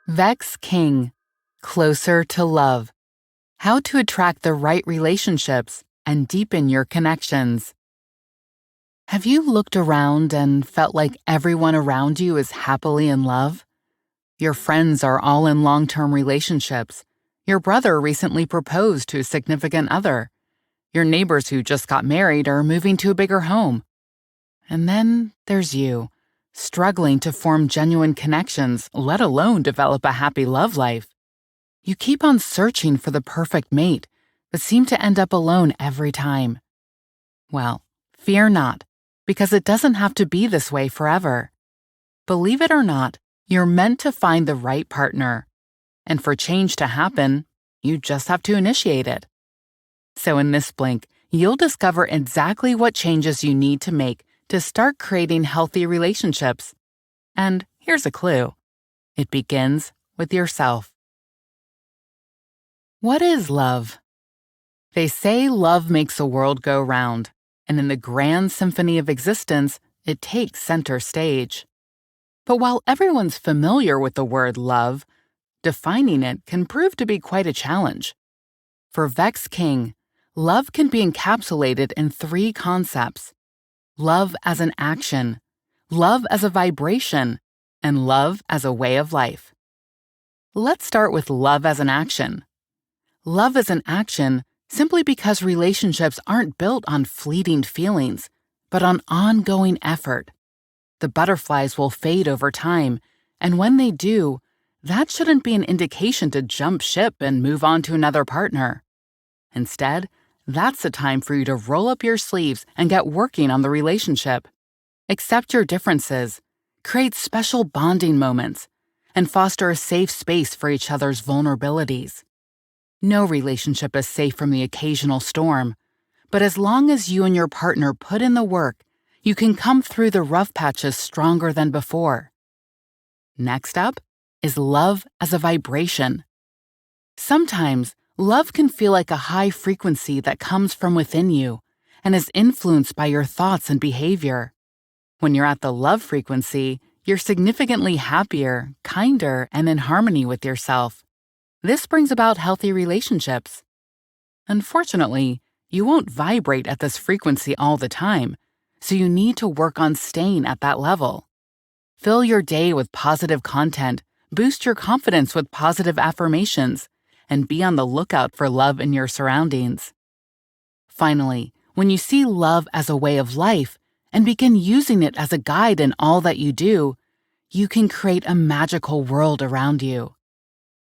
Vex King, Closer to Love. How to attract the right relationships and deepen your connections. Have you looked around and felt like everyone around you is happily in love? Your friends are all in long-term relationships. Your brother recently proposed to a significant other. Your neighbors who just got married are moving to a bigger home. And then there's you, struggling to form genuine connections, let alone develop a happy love life. You keep on searching for the perfect mate, but seem to end up alone every time. Well, fear not, because it doesn't have to be this way forever. Believe it or not, you're meant to find the right partner. And for change to happen, you just have to initiate it. So in this blink, you'll discover exactly what changes you need to make to start creating healthy relationships. And here's a clue. It begins with yourself. What is love? They say love makes the world go round, and in the grand symphony of existence, it takes center stage. But while everyone's familiar with the word love, defining it can prove to be quite a challenge. For Vex King, love can be encapsulated in three concepts: love as an action, love as a vibration, and love as a way of life. Let's start with love as an action. Love is an action simply because relationships aren't built on fleeting feelings, but on ongoing effort. The butterflies will fade over time, and when they do, that shouldn't be an indication to jump ship and move on to another partner. Instead, that's the time for you to roll up your sleeves and get working on the relationship. Accept your differences, create special bonding moments, and foster a safe space for each other's vulnerabilities. No relationship is safe from the occasional storm, but as long as you and your partner put in the work, you can come through the rough patches stronger than before. Next up is love as a vibration. Sometimes, love can feel like a high frequency that comes from within you and is influenced by your thoughts and behavior. When you're at the love frequency, you're significantly happier, kinder, and in harmony with yourself. This brings about healthy relationships. Unfortunately, you won't vibrate at this frequency all the time, so you need to work on staying at that level. Fill your day with positive content, boost your confidence with positive affirmations, and be on the lookout for love in your surroundings. Finally, when you see love as a way of life and begin using it as a guide in all that you do, you can create a magical world around you.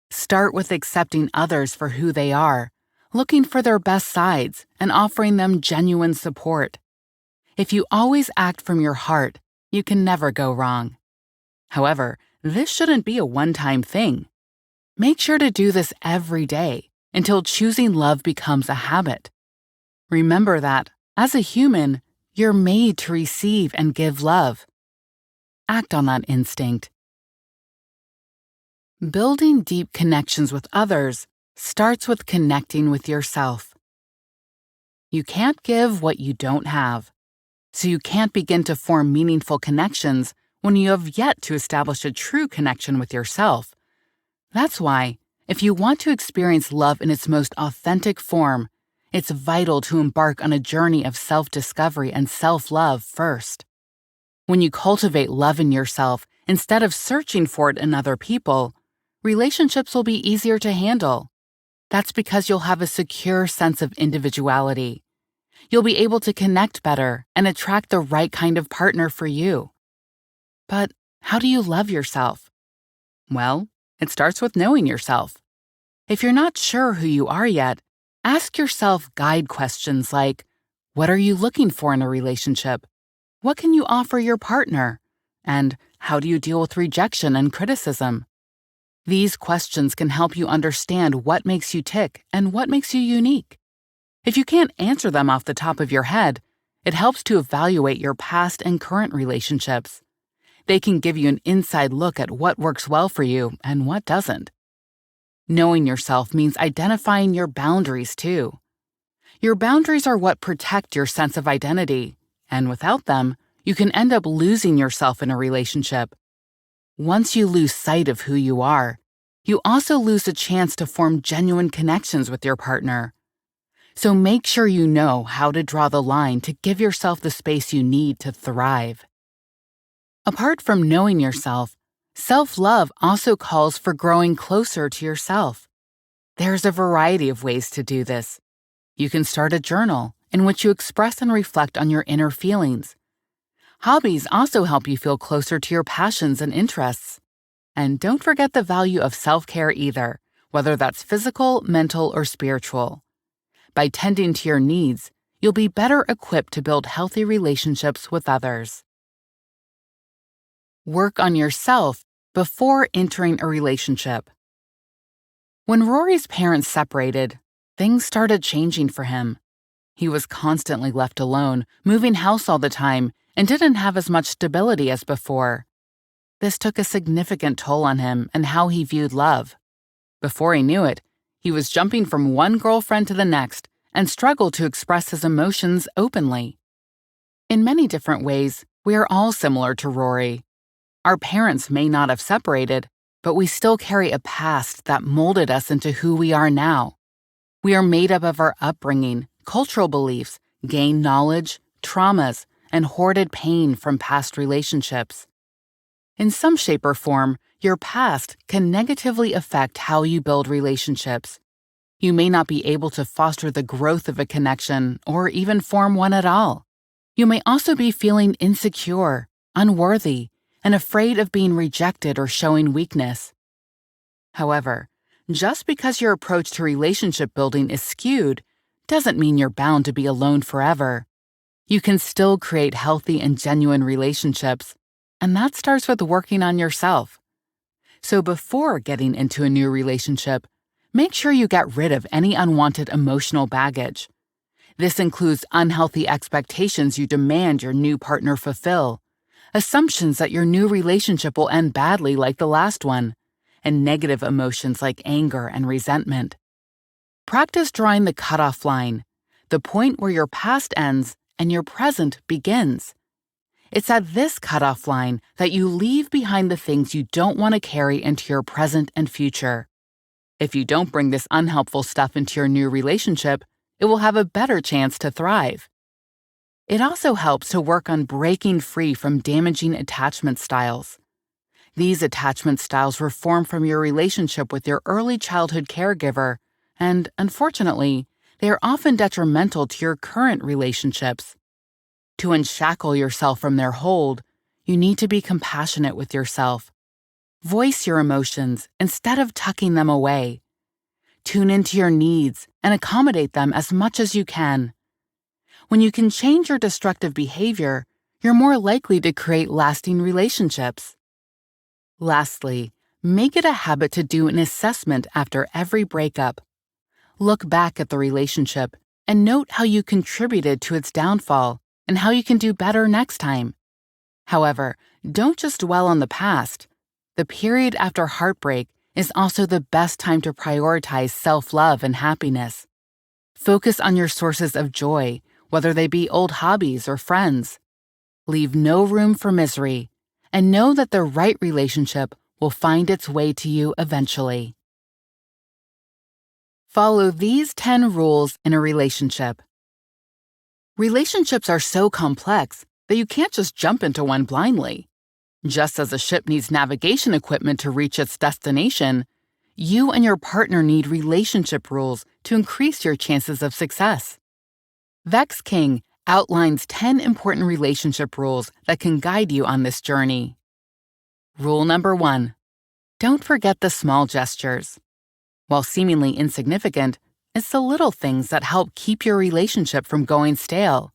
Start with accepting others for who they are, looking for their best sides, and offering them genuine support. If you always act from your heart, you can never go wrong. However, this shouldn't be a one-time thing. Make sure to do this every day until choosing love becomes a habit. Remember that, as a human, you're made to receive and give love. Act on that instinct. Building deep connections with others starts with connecting with yourself. You can't give what you don't have, so you can't begin to form meaningful connections when you have yet to establish a true connection with yourself. That's why, if you want to experience love in its most authentic form, it's vital to embark on a journey of self-discovery and self-love first. When you cultivate love in yourself instead of searching for it in other people, relationships will be easier to handle. That's because you'll have a secure sense of individuality. You'll be able to connect better and attract the right kind of partner for you. But how do you love yourself? Well, it starts with knowing yourself. If you're not sure who you are yet, ask yourself guide questions like, what are you looking for in a relationship? What can you offer your partner? And how do you deal with rejection and criticism? These questions can help you understand what makes you tick and what makes you unique. If you can't answer them off the top of your head, it helps to evaluate your past and current relationships. They can give you an inside look at what works well for you and what doesn't. Knowing yourself means identifying your boundaries too. Your boundaries are what protect your sense of identity, and without them, you can end up losing yourself in a relationship. Once you lose sight of who you are, you also lose a chance to form genuine connections with your partner. So make sure you know how to draw the line to give yourself the space you need to thrive. Apart from knowing yourself, self-love also calls for growing closer to yourself. There's a variety of ways to do this. You can start a journal in which you express and reflect on your inner feelings. Hobbies also help you feel closer to your passions and interests. And don't forget the value of self-care either, whether that's physical, mental, or spiritual. By tending to your needs, you'll be better equipped to build healthy relationships with others. Work on yourself before entering a relationship. When Rory's parents separated, things started changing for him. He was constantly left alone, moving house all the time, and didn't have as much stability as before. This took a significant toll on him and how he viewed love. Before he knew it, he was jumping from one girlfriend to the next and struggled to express his emotions openly. In many different ways, we are all similar to Rory. Our parents may not have separated, but we still carry a past that molded us into who we are now. We are made up of our upbringing, cultural beliefs, gained knowledge, traumas, and hoarded pain from past relationships. In some shape or form, your past can negatively affect how you build relationships. You may not be able to foster the growth of a connection or even form one at all. You may also be feeling insecure, unworthy, and afraid of being rejected or showing weakness. However, just because your approach to relationship building is skewed doesn't mean you're bound to be alone forever. You can still create healthy and genuine relationships, and that starts with working on yourself. So before getting into a new relationship, make sure you get rid of any unwanted emotional baggage. This includes unhealthy expectations you demand your new partner fulfill, assumptions that your new relationship will end badly like the last one, and negative emotions like anger and resentment. Practice drawing the cutoff line, the point where your past ends and your present begins. It's at this cutoff line that you leave behind the things you don't want to carry into your present and future. If you don't bring this unhelpful stuff into your new relationship, it will have a better chance to thrive. It also helps to work on breaking free from damaging attachment styles. These attachment styles were formed from your relationship with your early childhood caregiver, and unfortunately, they are often detrimental to your current relationships. To unshackle yourself from their hold, you need to be compassionate with yourself. Voice your emotions instead of tucking them away. Tune into your needs and accommodate them as much as you can. When you can change your destructive behavior, you're more likely to create lasting relationships. Lastly, make it a habit to do an assessment after every breakup. Look back at the relationship and note how you contributed to its downfall and how you can do better next time. However, don't just dwell on the past. The period after heartbreak is also the best time to prioritize self-love and happiness. Focus on your sources of joy, whether they be old hobbies or friends. Leave no room for misery, and know that the right relationship will find its way to you eventually. Follow these 10 rules in a relationship. Relationships are so complex that you can't just jump into one blindly. Just as a ship needs navigation equipment to reach its destination, you and your partner need relationship rules to increase your chances of success. Vex King outlines 10 important relationship rules that can guide you on this journey. Rule number 1. Don't forget the small gestures. While seemingly insignificant, it's the little things that help keep your relationship from going stale.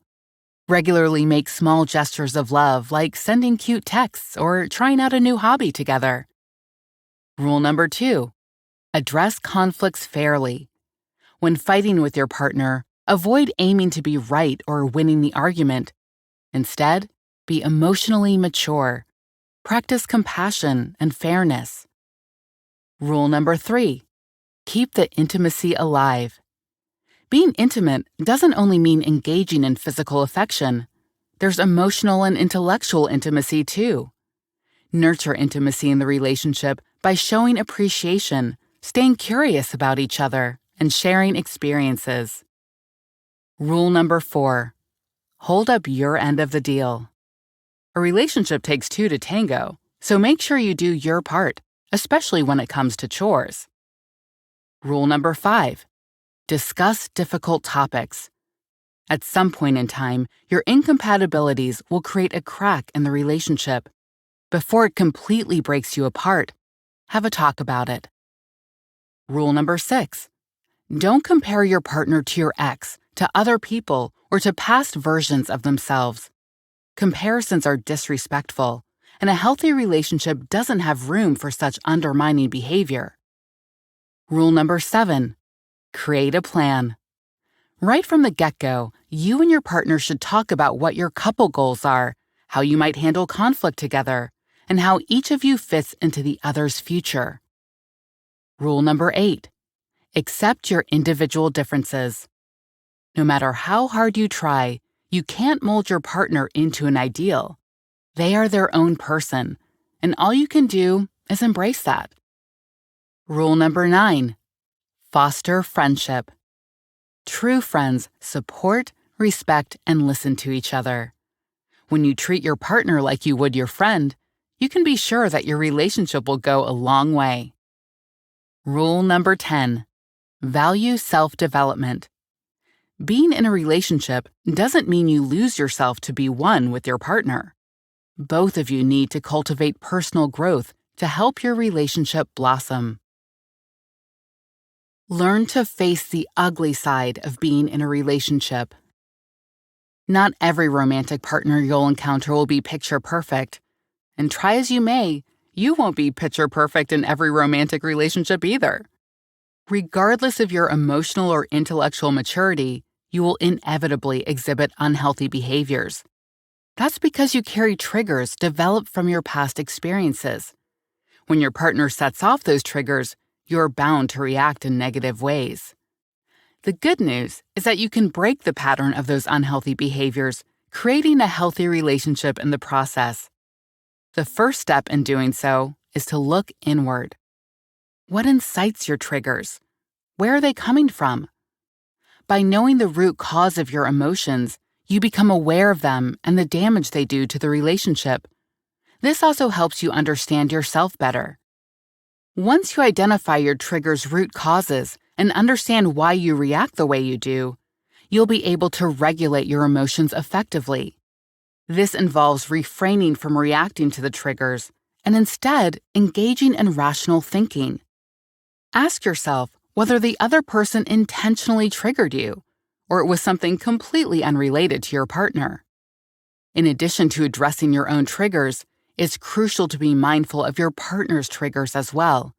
Regularly make small gestures of love, like sending cute texts or trying out a new hobby together. Rule number 2. Address conflicts fairly. When fighting with your partner, avoid aiming to be right or winning the argument. Instead, be emotionally mature. Practice compassion and fairness. Rule number 3. Keep the intimacy alive. Being intimate doesn't only mean engaging in physical affection. There's emotional and intellectual intimacy too. Nurture intimacy in the relationship by showing appreciation, staying curious about each other, and sharing experiences. Rule number 4. Hold up your end of the deal. A relationship takes two to tango, so make sure you do your part, especially when it comes to chores. Rule number 5. Discuss difficult topics. At some point in time, your incompatibilities will create a crack in the relationship. Before it completely breaks you apart, have a talk about it. Rule number 6. Don't compare your partner to your ex, to other people, or to past versions of themselves. Comparisons are disrespectful, and a healthy relationship doesn't have room for such undermining behavior. Rule number 7. Create a plan. Right from the get-go, you and your partner should talk about what your couple goals are, how you might handle conflict together, and how each of you fits into the other's future. Rule number 8. Accept your individual differences. No matter how hard you try, you can't mold your partner into an ideal. They are their own person, and all you can do is embrace that. Rule number 9. Foster friendship. True friends support, respect, and listen to each other. When you treat your partner like you would your friend, you can be sure that your relationship will go a long way. Rule number 10. Value self-development. Being in a relationship doesn't mean you lose yourself to be one with your partner. Both of you need to cultivate personal growth to help your relationship blossom. Learn to face the ugly side of being in a relationship. Not every romantic partner you'll encounter will be picture perfect, and try as you may, you won't be picture perfect in every romantic relationship either. Regardless of your emotional or intellectual maturity, you will inevitably exhibit unhealthy behaviors. That's because you carry triggers developed from your past experiences. When your partner sets off those triggers, you're bound to react in negative ways. The good news is that you can break the pattern of those unhealthy behaviors, creating a healthy relationship in the process. The first step in doing so is to look inward. What incites your triggers? Where are they coming from? By knowing the root cause of your emotions, you become aware of them and the damage they do to the relationship. This also helps you understand yourself better. Once you identify your trigger's root causes and understand why you react the way you do, you'll be able to regulate your emotions effectively. This involves refraining from reacting to the triggers and instead engaging in rational thinking. Ask yourself whether the other person intentionally triggered you, or it was something completely unrelated to your partner. In addition to addressing your own triggers, it's crucial to be mindful of your partner's triggers as well.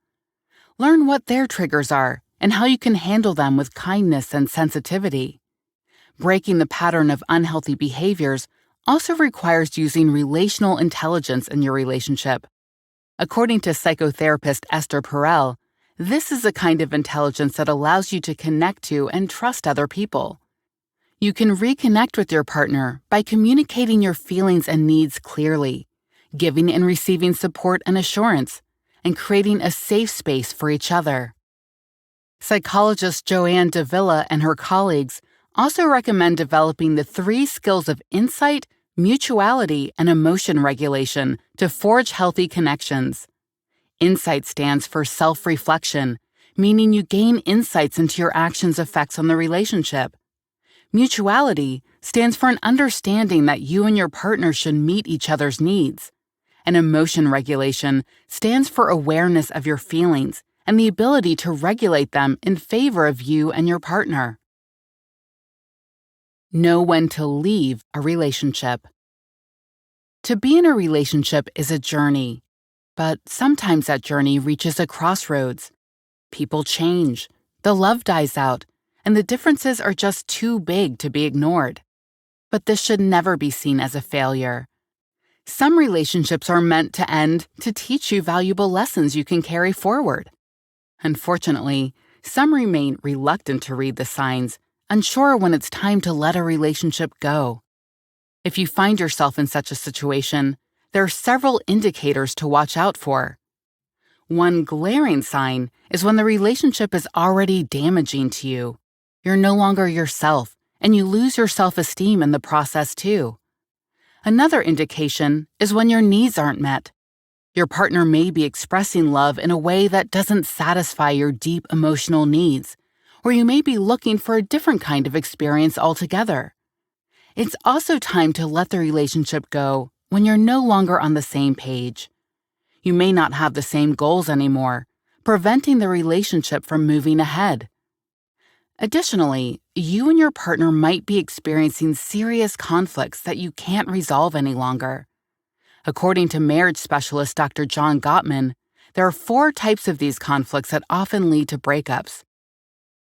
Learn what their triggers are and how you can handle them with kindness and sensitivity. Breaking the pattern of unhealthy behaviors also requires using relational intelligence in your relationship. According to psychotherapist Esther Perel, this is a kind of intelligence that allows you to connect to and trust other people. You can reconnect with your partner by communicating your feelings and needs clearly, giving and receiving support and assurance, and creating a safe space for each other. Psychologist Joanne Davila and her colleagues also recommend developing the 3 skills of insight, mutuality, and emotion regulation to forge healthy connections. Insight stands for self-reflection, meaning you gain insights into your actions' effects on the relationship. Mutuality stands for an understanding that you and your partner should meet each other's needs. And emotion regulation stands for awareness of your feelings and the ability to regulate them in favor of you and your partner. Know when to leave a relationship. To be in a relationship is a journey, but sometimes that journey reaches a crossroads. People change, the love dies out, and the differences are just too big to be ignored. But this should never be seen as a failure. Some relationships are meant to end to teach you valuable lessons you can carry forward. Unfortunately, some remain reluctant to read the signs, unsure when it's time to let a relationship go. If you find yourself in such a situation, there are several indicators to watch out for. One glaring sign is when the relationship is already damaging to you. You're no longer yourself, and you lose your self-esteem in the process too. Another indication is when your needs aren't met. Your partner may be expressing love in a way that doesn't satisfy your deep emotional needs, or you may be looking for a different kind of experience altogether. It's also time to let the relationship go when you're no longer on the same page. You may not have the same goals anymore, preventing the relationship from moving ahead. Additionally, you and your partner might be experiencing serious conflicts that you can't resolve any longer. According to marriage specialist Dr. John Gottman, there are 4 types of these conflicts that often lead to breakups.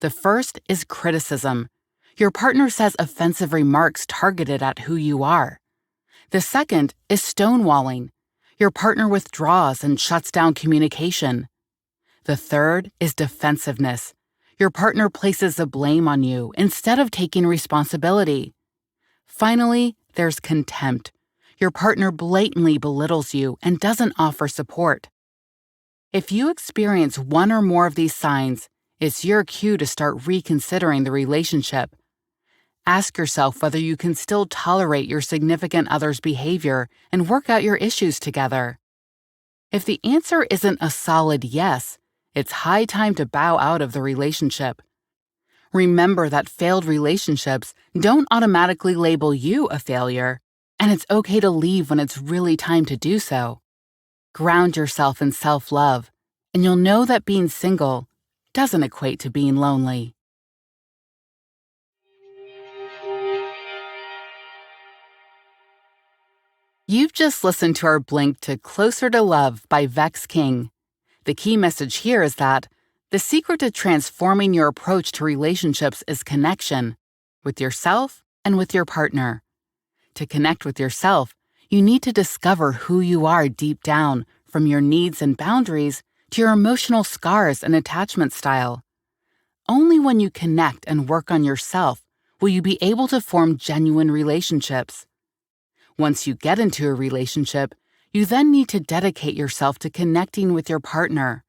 The first is criticism. Your partner says offensive remarks targeted at who you are. The second is stonewalling. Your partner withdraws and shuts down communication. The third is defensiveness. Your partner places the blame on you instead of taking responsibility. Finally, there's contempt. Your partner blatantly belittles you and doesn't offer support. If you experience one or more of these signs, it's your cue to start reconsidering the relationship. Ask yourself whether you can still tolerate your significant other's behavior and work out your issues together. If the answer isn't a solid yes, it's high time to bow out of the relationship. Remember that failed relationships don't automatically label you a failure, and it's okay to leave when it's really time to do so. Ground yourself in self-love, and you'll know that being single doesn't equate to being lonely. You've just listened to our blink to Closer to Love by Vex King. The key message here is that the secret to transforming your approach to relationships is connection with yourself and with your partner. To connect with yourself, you need to discover who you are deep down, from your needs and boundaries to your emotional scars and attachment style. Only when you connect and work on yourself will you be able to form genuine relationships. Once you get into a relationship, you then need to dedicate yourself to connecting with your partner.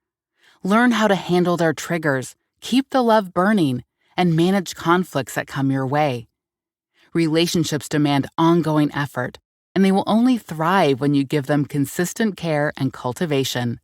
Learn how to handle their triggers, keep the love burning, and manage conflicts that come your way. Relationships demand ongoing effort, and they will only thrive when you give them consistent care and cultivation.